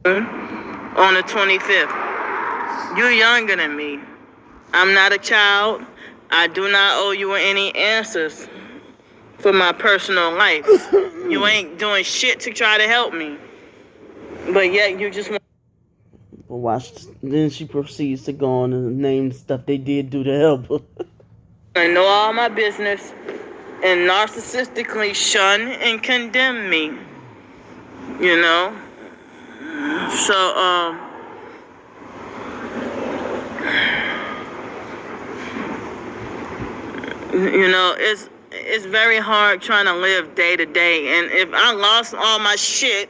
on the 25th. You're younger than me. I'm not a child. I do not owe you any answers for my personal life. You ain't doing shit to try to help me. But yet you just want. Watch. Then she proceeds to go on and name stuff they did do to help her. I know all my business and narcissistically shun and condemn me. You know? So, it's very hard trying to live day to day. And if I lost all my shit,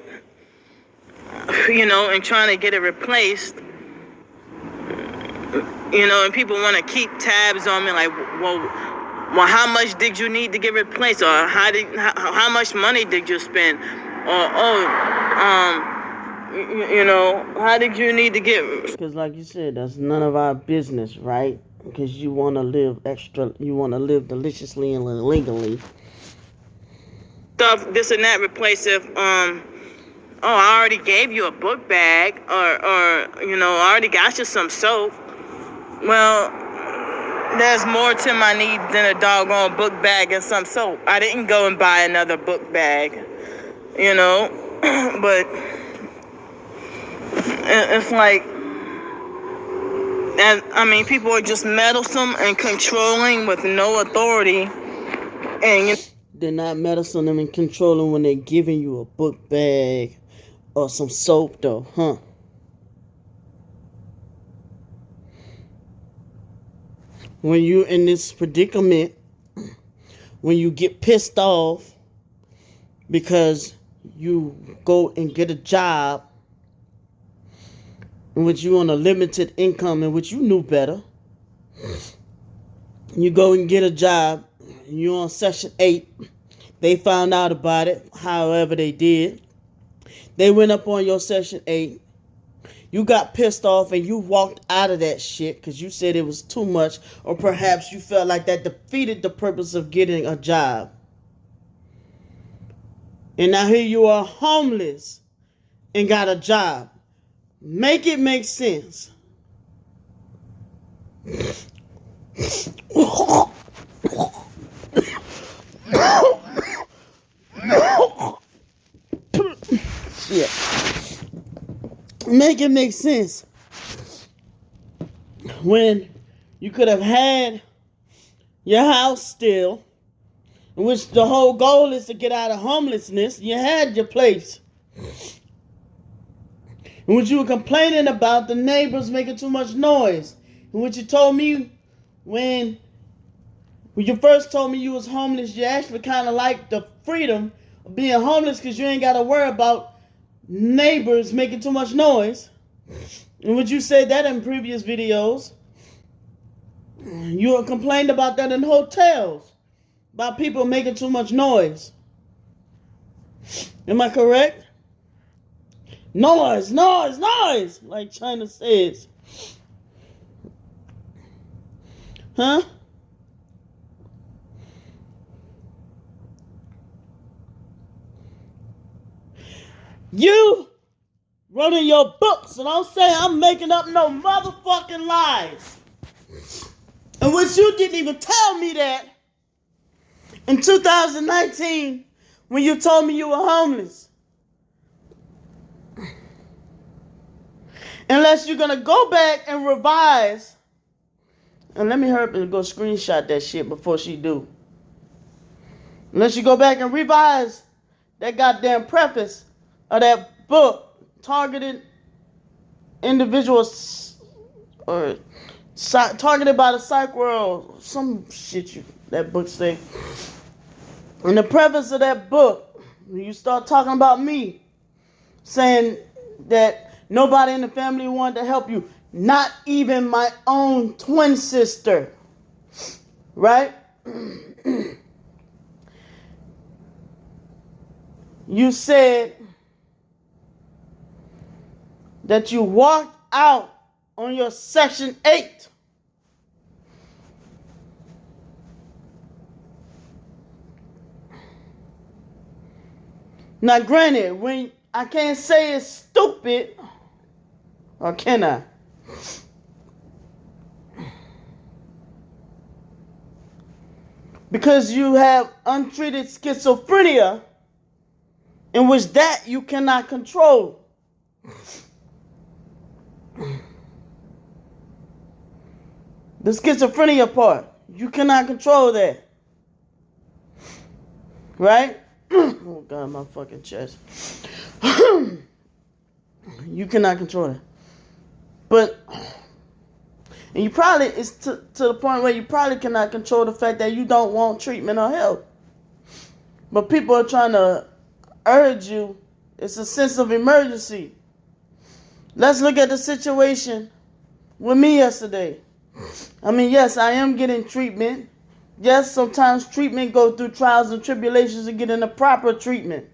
and trying to get it replaced, and people want to keep tabs on me, like, well, how much did you need to get replaced, or how much money did you spend, or how did you need to get? Because, like you said, that's none of our business, right? Because you want to live you want to live deliciously and legally. Stuff, this and that, replace if I already gave you a book bag, or I already got you some soap. Well, there's more to my need than a doggone book bag and some soap. I didn't go and buy another book bag, but it's like, and I mean, people are just meddlesome and controlling with no authority, and they're not meddlesome and controlling when they're giving you a book bag or some soap, though, huh? When you're in this predicament, when you get pissed off because you go and get a job in which you're on a limited income, in which you knew better, you go and get a job, and you're on Section 8, they found out about it, however they did. They went up on your Section 8. You got pissed off and you walked out of that shit because you said it was too much, or perhaps you felt like that defeated the purpose of getting a job. And now here you are, homeless and got a job. Make it make sense. Shit. Make it make sense. When you could have had your house still, in which the whole goal is to get out of homelessness, you had your place. In which you were complaining about the neighbors making too much noise. In which you told me when you first told me you was homeless, you actually kind of liked the freedom of being homeless because you ain't got to worry about neighbors making too much noise. And would you say that in previous videos? You complained about that in hotels, about people making too much noise. Am I correct? Noise, noise, noise, like China says. Huh? You wrote in your books, and don't say I'm making up no motherfucking lies. And which you didn't even tell me that in 2019 when you told me you were homeless. Unless you're going to go back and revise. And let me hurry up and go screenshot that shit before she do. Unless you go back and revise that goddamn preface of that book, targeted individuals, or targeted by the psych world, some shit that book say. In the preface of that book, you start talking about me, saying that nobody in the family wanted to help you, not even my own twin sister, right? You said that you walked out on your Section 8. Now, granted, when I can't say it's stupid, or can I? Because you have untreated schizophrenia, in which that you cannot control. The schizophrenia part, you cannot control that. Right? Oh God, my fucking chest. You cannot control that. But, and you probably, it's to the point where you probably cannot control the fact that you don't want treatment or help. But people are trying to urge you, it's a sense of emergency. Let's look at the situation with me yesterday. I mean, yes, I am getting treatment. Yes, sometimes treatment goes through trials and tribulations to get in the proper treatment.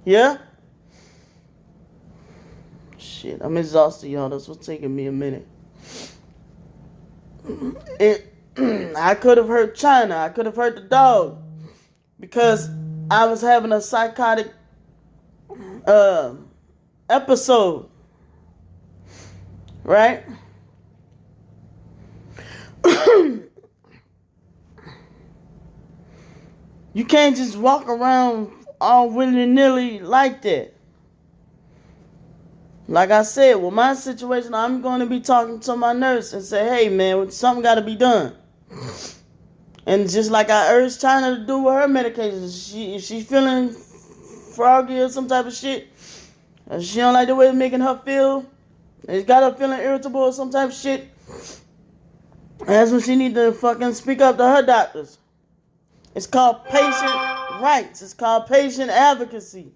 Yeah? Shit, I'm exhausted, y'all. That's what's taking me a minute. I could have hurt China. I could have hurt the dog. Because I was having a psychotic episode. Right? You can't just walk around all willy-nilly like that. Like I said, with my situation, I'm going to be talking to my nurse and say, hey, man, something got to be done. And just like I urged China to do with her medications, if she's feeling froggy or some type of shit, and she don't like the way it's making her feel, it's got her feeling irritable or some type of shit, that's when she need to fucking speak up to her doctors. It's called patient rights. It's called patient advocacy.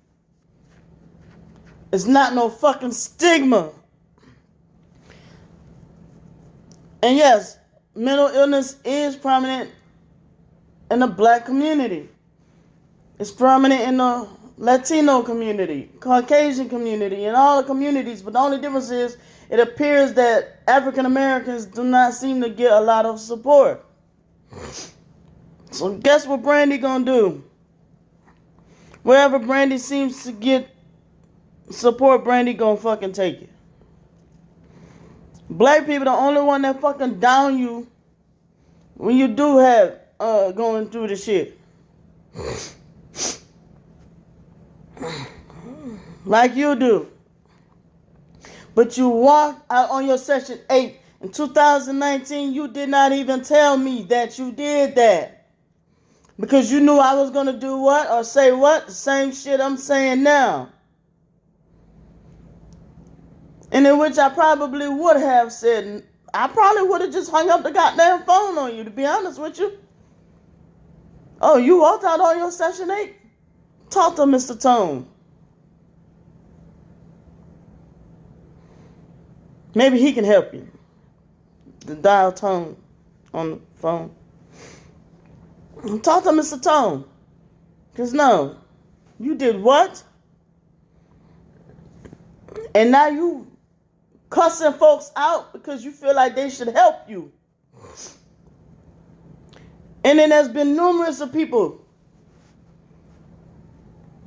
It's not no fucking stigma. And yes, mental illness is prominent in the black community. It's prominent in the Latino community, Caucasian community, and all the communities. But the only difference is it appears that African Americans do not seem to get a lot of support. So guess what Brandy gonna do? Wherever Brandy seems to get support, Brandy gonna fucking take it. Black people the only one that fucking down you when you do have going through the shit. Like you do. But you walked out on your session 8 in 2019. You did not even tell me that you did that. Because you knew I was going to do what or say what? The same shit I'm saying now. And in which I probably would have said, I probably would have just hung up the goddamn phone on you, to be honest with you. Oh, you walked out on your session 8? Talk to Mr. Tone. Maybe he can help you. The dial tone on the phone. Talk to Mr. Tone. Because no, you did what? And now you cussing folks out because you feel like they should help you. And then there's been numerous of people.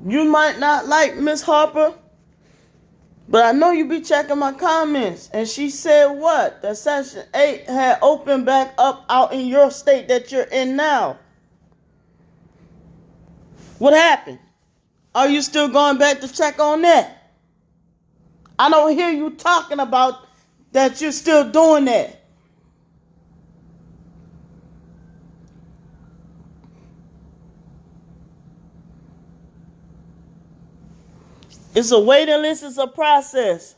You might not like Miss Harper, but I know you be checking my comments. And she said what? That Session 8 had opened back up out in your state that you're in now. What happened? Are you still going back to check on that? I don't hear you talking about that you're still doing that. It's a waiting list, it's a process.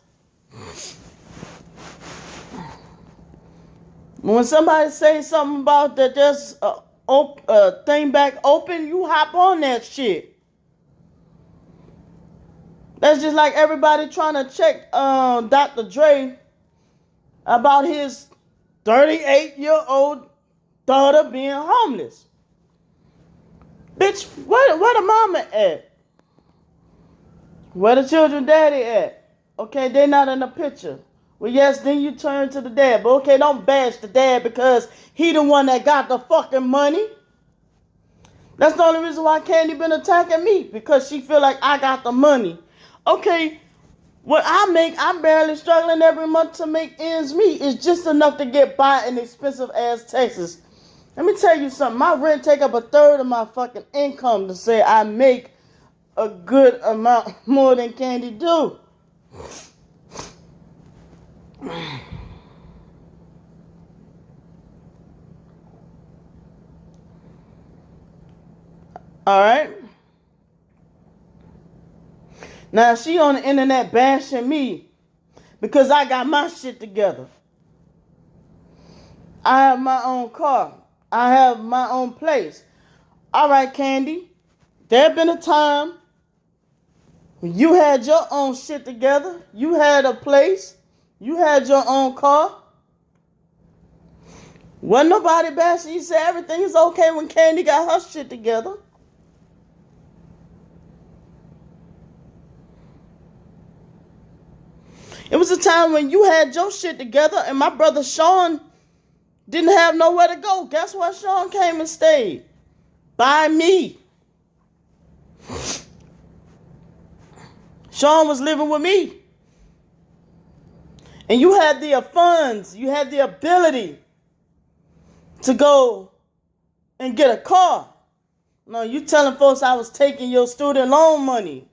When somebody says something about that there's a thing back open, you hop on that shit. That's just like everybody trying to check Dr. Dre about his 38-year-old daughter being homeless. Bitch, where the mama at? Where the children daddy at? Okay, they're not in the picture. Well, yes, then you turn to the dad. But okay, don't bash the dad because he the one that got the fucking money. That's the only reason why Candy been attacking me, because she feel like I got the money. Okay, what I make, I'm barely struggling every month to make ends meet. It's just enough to get by in expensive ass Texas. Let me tell you something. My rent take up a third of my fucking income to say I make a good amount more than Candy do. All right. Now she on the internet bashing me because I got my shit together. I have my own car. I have my own place. All right, Candy. There been a time when you had your own shit together. You had a place. You had your own car. Wasn't nobody bashing. You said everything is okay when Candy got her shit together. It was a time when you had your shit together and my brother Sean didn't have nowhere to go. Guess what? Sean came and stayed by me. Sean was living with me. And you had the funds, you had the ability to go and get a car. No, you telling folks I was taking your student loan money.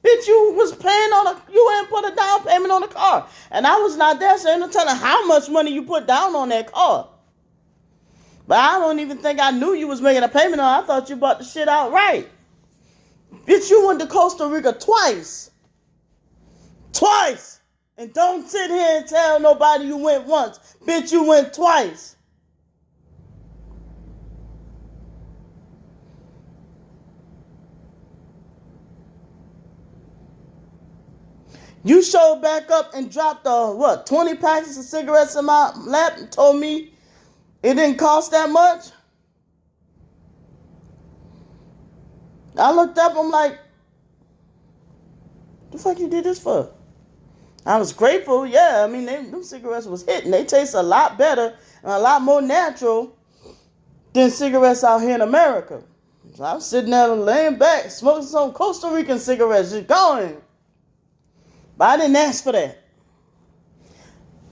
Bitch, you was paying you hadn't put a down payment on the car. And I was not there, so ain't no telling how much money you put down on that car. But I don't even think I knew you was making a payment on it. I thought you bought the shit outright. Bitch, you went to Costa Rica twice. Twice. And don't sit here and tell nobody you went once. Bitch, you went twice. You showed back up and dropped 20 packets of cigarettes in my lap and told me it didn't cost that much? I looked up, I'm like, the fuck you did this for? I was grateful, yeah. I mean, them cigarettes was hitting. They taste a lot better and a lot more natural than cigarettes out here in America. So I was sitting there laying back, smoking some Costa Rican cigarettes, just going. But I didn't ask for that.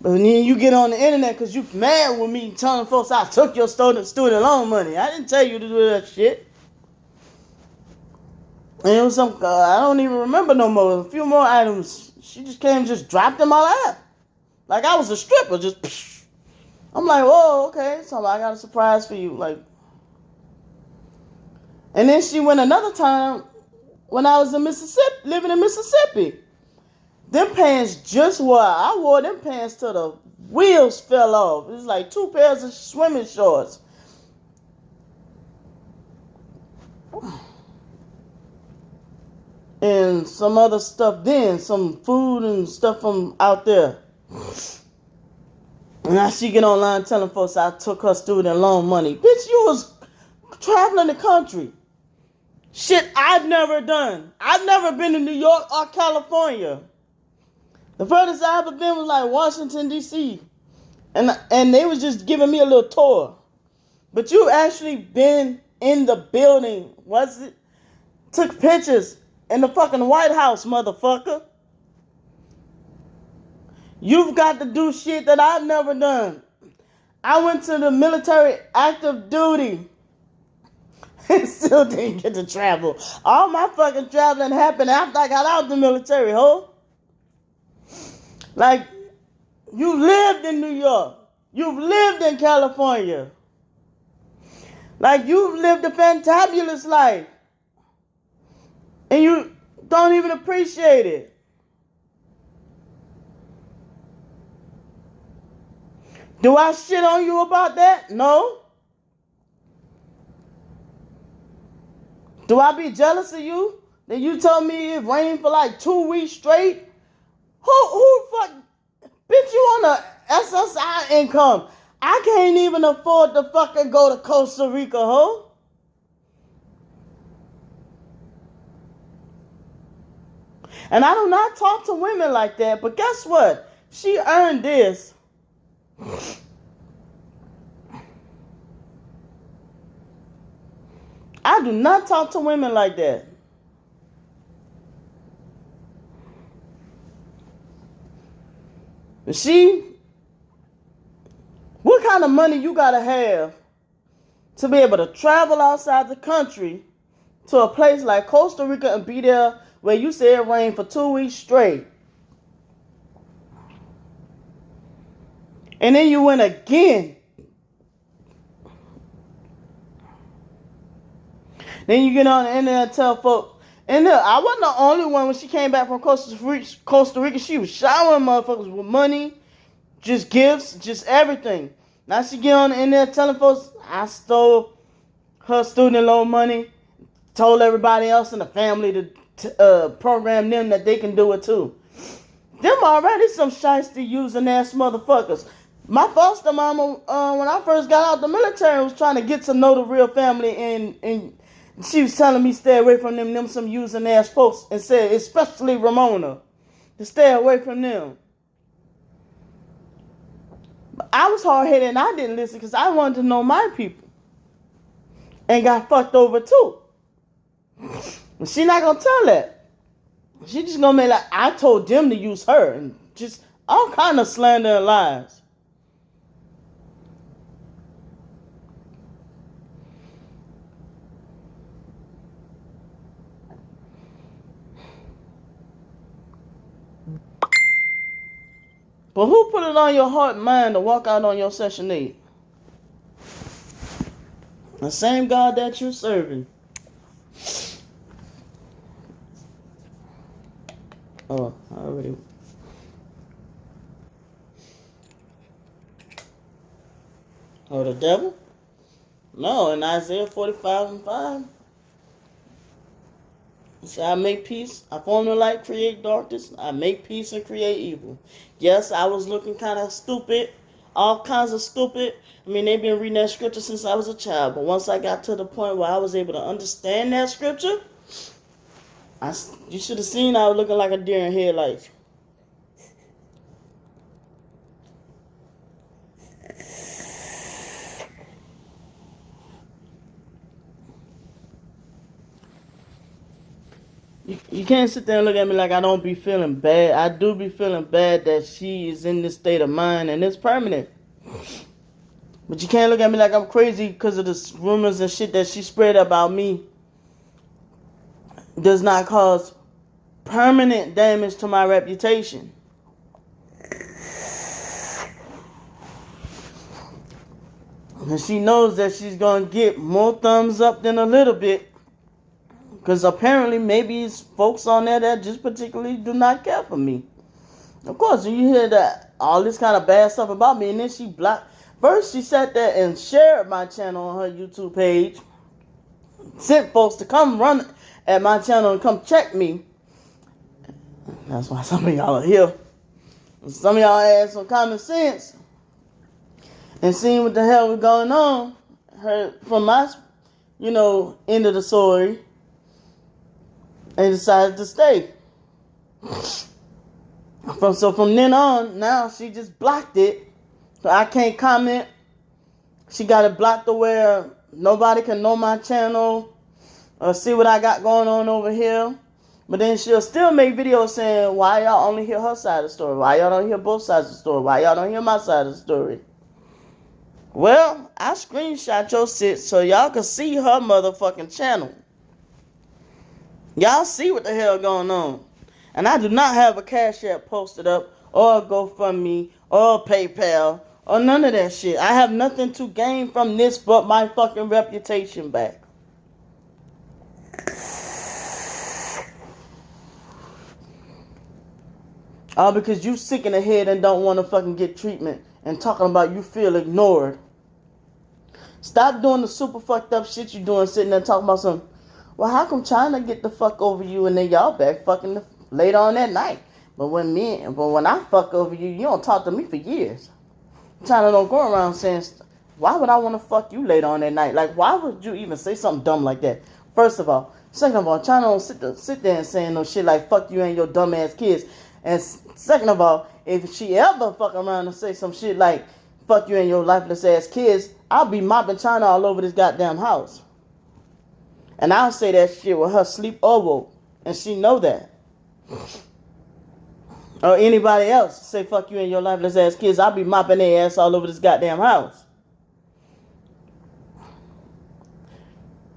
But then you get on the internet because you mad with me telling folks I took your student loan money. I didn't tell you to do that shit. And it was some, I don't even remember no more. A few more items. She just came and just dropped in my lap. Like I was a stripper, just psh. I'm like, whoa, okay. So I got a surprise for you. Like, and then she went another time when I was in Mississippi, living in Mississippi. Them pants just wore. I wore them pants till the wheels fell off. It was like 2 pairs of swimming shorts. And some other stuff then. Some food and stuff from out there. Now she get online telling folks I took her student loan money. Bitch, you was traveling the country. Shit I've never done. I've never been to New York or California. The furthest I ever been was like Washington, D.C. And they was just giving me a little tour. But you actually been in the building, was it? Took pictures in the fucking White House, motherfucker. You've got to do shit that I've never done. I went to the military active duty and still didn't get to travel. All my fucking traveling happened after I got out the military, ho. Like, you lived in New York. You've lived in California. Like, you've lived a fantabulous life. And you don't even appreciate it. Do I shit on you about that? No. Do I be jealous of you? That you told me it rained for like 2 weeks straight? Who fuck? Bitch, you on a SSI income. I can't even afford to fucking go to Costa Rica, ho. And I do not talk to women like that, but guess what? She earned this. I I do not talk to women like that. See, what kind of money you gotta have to be able to travel outside the country to a place like Costa Rica and be there where you say it rained for 2 weeks straight? And then you went again. Then you get on the internet and tell folks. And look, I wasn't the only one when she came back from Costa Rica. She was showering motherfuckers with money, just gifts, just everything. Now she get on the internet telling folks I stole her student loan money, told everybody else in the family to program them that they can do it too. Them already some shiesty using ass motherfuckers. My foster mama, when I first got out the military, was trying to get to know the real family, and she was telling me stay away from them some using ass folks, and said especially Ramona, to stay away from them. But I was hard headed and I didn't listen because I wanted to know my people, and got fucked over too. But she not gonna tell that. She just gonna make like I told them to use her, and just all kind of slander and lies. But who put it on your heart and mind to walk out on your Section 8? The same God that you're serving. Oh, I already. Oh, the devil? No, in Isaiah 45:5. It said, I make peace. I form the light, create darkness. I make peace and create evil. Yes, I was looking kind of stupid. All kinds of stupid. I mean, they've been reading that scripture since I was a child. But once I got to the point where I was able to understand that scripture, you should have seen I was looking like a deer in headlights. You can't sit there and look at me like I don't be feeling bad. I do be feeling bad that she is in this state of mind, and it's permanent. But you can't look at me like I'm crazy because of the rumors and shit that she spread about me. Does not cause permanent damage to my reputation. And she knows that she's going to get more thumbs up than a little bit. Because apparently maybe it's folks on there that just particularly do not care for me. Of course, when you hear that all this kind of bad stuff about me, and then she blocked. First, she sat there and shared my channel on her YouTube page. Sent folks to come run at my channel and come check me. That's why some of y'all are here. Some of y'all had some common sense and seen what the hell was going on. Heard from my, end of the story. And decided to stay. From then on, now she just blocked it. So I can't comment. She got it blocked to where nobody can know my channel or see what I got going on over here. But then she'll still make videos saying, why y'all only hear her side of the story? Why y'all don't hear both sides of the story? Why y'all don't hear my side of the story? Well, I screenshot your shit so y'all can see her motherfucking channel. Y'all see what the hell going on. And I do not have a Cash App posted up or a GoFundMe or a PayPal or none of that shit. I have nothing to gain from this but my fucking reputation back. All because you sick in the head and don't want to fucking get treatment and talking about you feel ignored. Stop doing the super fucked up shit you doing sitting there talking about some. Well, how come China get the fuck over you and then y'all back fucking later on that night? But when I fuck over you, you don't talk to me for years. China don't go around saying, why would I want to fuck you later on that night? Like, why would you even say something dumb like that? First of all. Second of all, China don't sit there and saying no shit like fuck you and your dumb ass kids. And second of all, if she ever fuck around and say some shit like fuck you and your lifeless ass kids, I'll be mopping China all over this goddamn house. And I'll say that shit with her sleep over. And she know that. Or anybody else say fuck you and your lifeless ass kids, I'll be mopping their ass all over this goddamn house.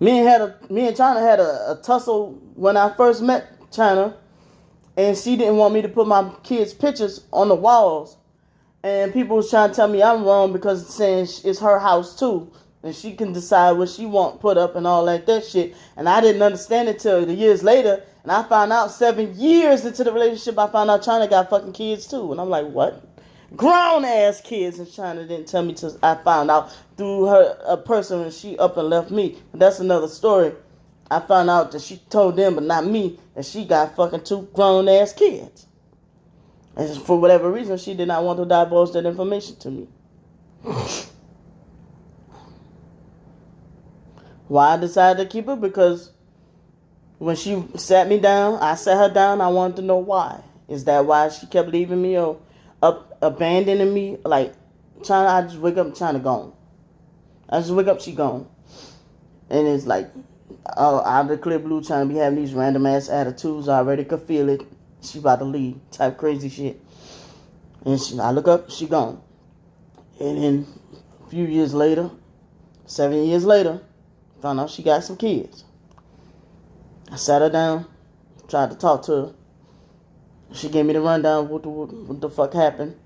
Me and China had a tussle when I first met China, and she didn't want me to put my kids' pictures on the walls. And people was trying to tell me I'm wrong because it's saying it's her house too, and she can decide what she want put up and all that shit. And I didn't understand it till the years later, and I found out 7 years into the relationship, I found out China got fucking kids too, and I'm like, what? Grown ass kids, and China didn't tell me till I found out through a person when she up and left me. But that's another story. I found out that she told them, but not me, that she got fucking 2 grown ass kids. And for whatever reason, she did not want to divulge that information to me. Why I decided to keep her? Because when she sat me down, I sat her down, I wanted to know why. Is that why she kept leaving me or abandoning me? Like, China, I just wake up, China gone. I just wake up, she gone. And it's like, out of the clear blue, China be having these random ass attitudes. I already could feel it. She about to leave, type crazy shit. And I look up, she gone. And then a few years later, 7 years later, found out she got some kids. I sat her down, tried to talk to her. She gave me the rundown of what the fuck happened.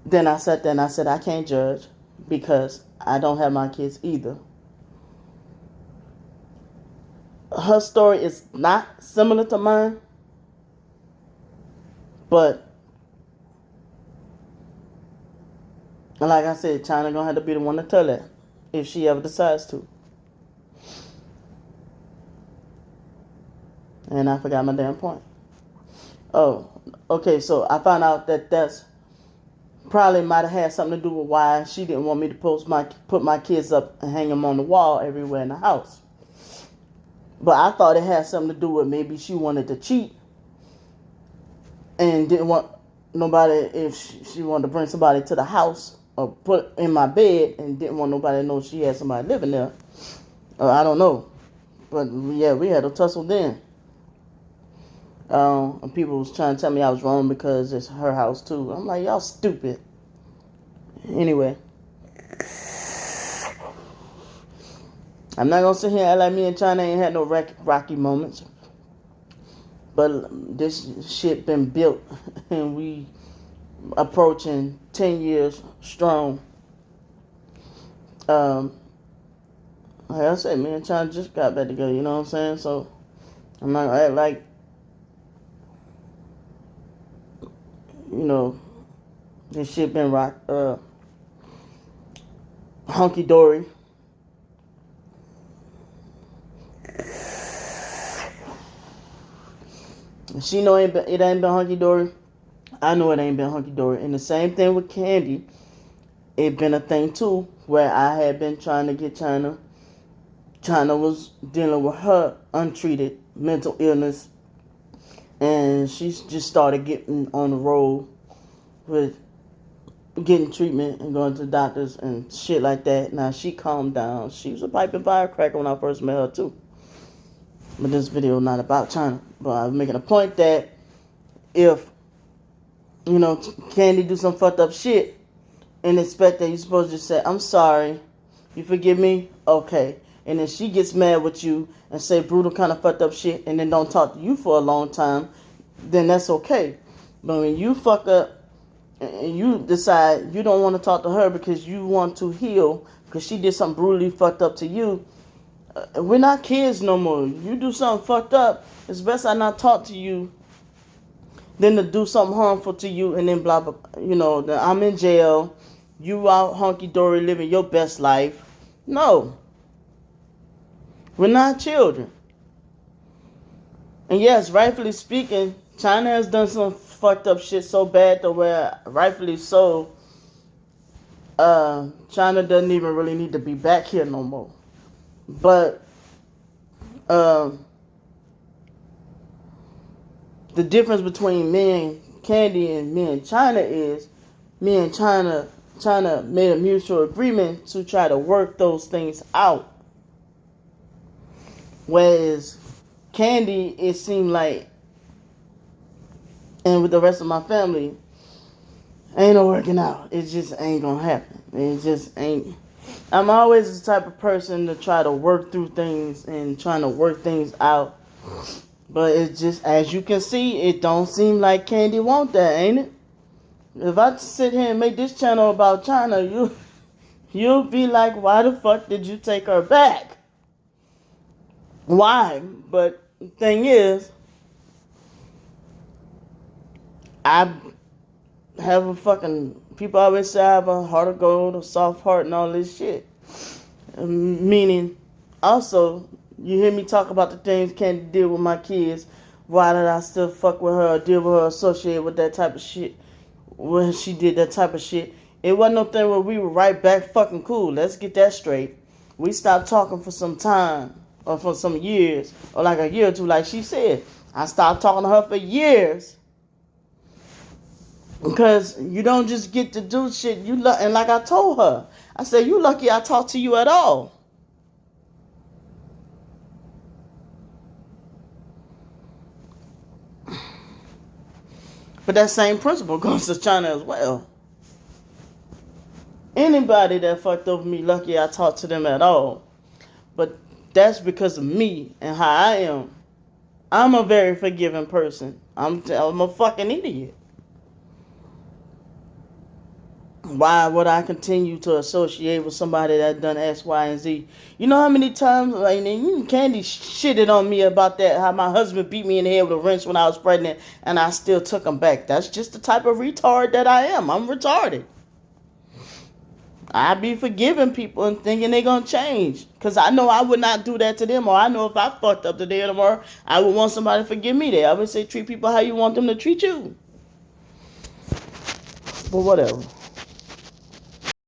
Then I sat there and I said, I can't judge because I don't have my kids either. Her story is not similar to mine, but like I said, China gonna have to be the one to tell that if she ever decides to. And I forgot my damn point. Oh, okay, so I found out that that's probably might have had something to do with why she didn't want me to put my kids up and hang them on the wall everywhere in the house. But I thought it had something to do with maybe she wanted to cheat and didn't want nobody, if she wanted to bring somebody to the house or put in my bed and didn't want nobody to know she had somebody living there. I don't know. But yeah, we had a tussle then. And people was trying to tell me I was wrong because it's her house too. I'm like, y'all stupid. Anyway. I'm not going to sit here and act like me and China ain't had no rocky moments. But this shit been built and we approaching 10 years strong. Like I said, me and China just got back together, you know what I'm saying? So I'm not going to act like, you know, this shit been hunky-dory. She know it ain't been hunky-dory. I know it ain't been hunky-dory. And the same thing with Candy. It been a thing too where I had been trying to get China. China was dealing with her untreated mental illness. And she just started getting on the road with getting treatment and going to the doctors and shit like that. Now she calmed down. She was a piping firecracker when I first met her too. But this video is not about China. But I'm making a point that if, you know, Candy do some fucked up shit and expect that you're supposed to just say, I'm sorry, you forgive me? Okay. And then she gets mad with you and say brutal kind of fucked up shit and then don't talk to you for a long time, then that's okay. But when you fuck up and you decide you don't want to talk to her because you want to heal because she did something brutally fucked up to you, we're not kids no more. You do something fucked up, it's best I not talk to you than to do something harmful to you and then blah, blah, you know, I'm in jail, you out hunky-dory living your best life. No. We're not children. And yes, rightfully speaking, China has done some fucked up shit so bad to where, rightfully so, China doesn't even really need to be back here no more. But the difference between me and Candy and me and China is me and China made a mutual agreement to try to work those things out. Whereas Candy, it seemed like, and with the rest of my family, ain't no working out. It just ain't gonna happen. It just ain't. I'm always the type of person to try to work through things and trying to work things out. But it's just, as you can see, it don't seem like Candy want that, ain't it? If I sit here and make this channel about China, you'll be like, why the fuck did you take her back? Why? But the thing is, I have a fucking, people always say I have a heart of gold, a soft heart, and all this shit. Meaning, also, you hear me talk about the things Candy did with my kids. Why did I still fuck with her or deal with her, associated with that type of shit? When she did that type of shit, it wasn't no thing where we were right back fucking cool. Let's get that straight. We stopped talking for some time, or for some years, or like a year or two, like she said. I stopped talking to her for years. Because you don't just get to do shit. And like I told her, I said, you lucky I talked to you at all. But that same principle goes to China as well. Anybody that fucked over me, lucky I talked to them at all. But that's because of me and how I am. I'm a very forgiving person. I'm a fucking idiot. Why would I continue to associate with somebody that done X, Y, and Z? You know how many times, like, Candy shitted on me about that, how my husband beat me in the head with a wrench when I was pregnant, and I still took him back. That's just the type of retard that I am. I'm retarded. I be forgiving people and thinking they gonna change. Because I know I would not do that to them, or I know if I fucked up today or tomorrow, I would want somebody to forgive me there. I would say treat people how you want them to treat you. But whatever.